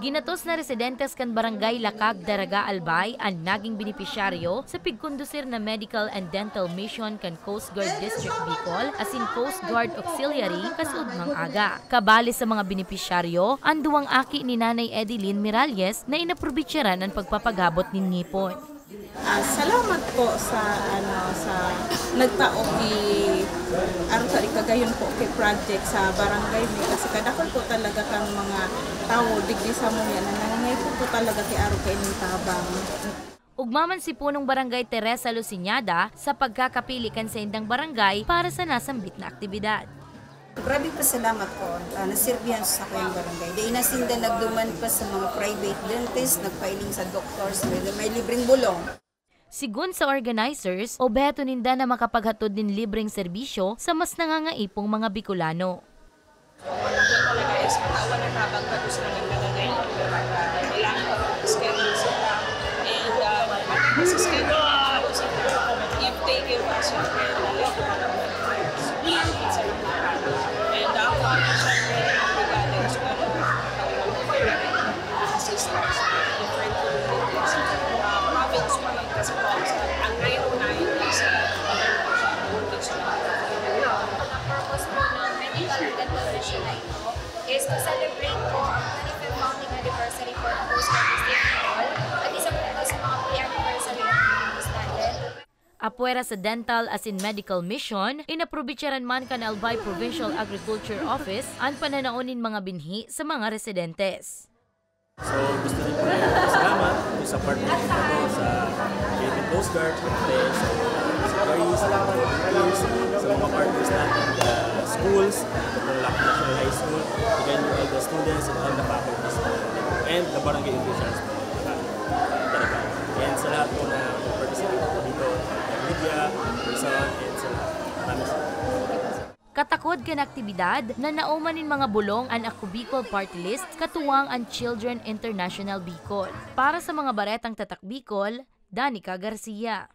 Ginatos na residentes kan Barangay Lakag, Daraga, Albay ang naging benepisyaryo sa pigkondusir na medical and dental mission kan Coast Guard District Bicol asin Coast Guard Auxiliary kasud mang aga. Kabali sa mga benepisyaryo, ang duwang aki ni Nanay Edeline Miralles na inaprobitsyaran ang pagpapagabot ni ngipon. Salamat po sa nagtaok aron sa ikagayon po kay project sa barangay mi kasi kadakon po talaga kang mga tawo digdi sa mo yan nangangay po talaga kay aron kay ining tabang. Ugmaman si punong barangay Teresa Luciñada sa pagkakapili kan sa indang barangay para sa nasambit na aktibidad. Grabe pa salamat po, nasirbihan sa kayang barangay. Dahil nasinda nagduman pa sa mga private dentist, nagpailing sa doctors, may libreng bulong. Sigun sa organizers, obeto ninda na makapaghatod din libreng serbisyo sa mas nangangaipong mga Bicolano. Talaga is katawan na tabang pa sa mga barangay. Kailangan ko schedule sila. And sa schedule, if they give us yung and ako ang siyempre regarding sa assistance different communities. Province pa lang kasi po ang 909 is Ang purpose po ng medical and dental mission na ito is to celebrate po ang 25th founding anniversary po ng Coast Guard District Bicol at isa po ito sa mga pre-anniversary activities natin. Apwera sa dental as in medical mission, inaprobitsyaran man kan Albay Provincial Agriculture Office ang pananaonin mga binhi sa mga residentes. So gusto rin po salamat sa partner ko sa Philippine Coast Guard, sa employees, sa mga partners natin, the schools, the Lac National High School, again all the students and all the faculties, and the barangay officials. And sa lahat po na participate po dito, media, person, and sa lahat. Katakod kan aktibidad na naumanin mga bulong ang Ako Bicol Party List katuwang ang Children International Bicol. Para sa mga baretang tatak Bicol, Danica Garcia.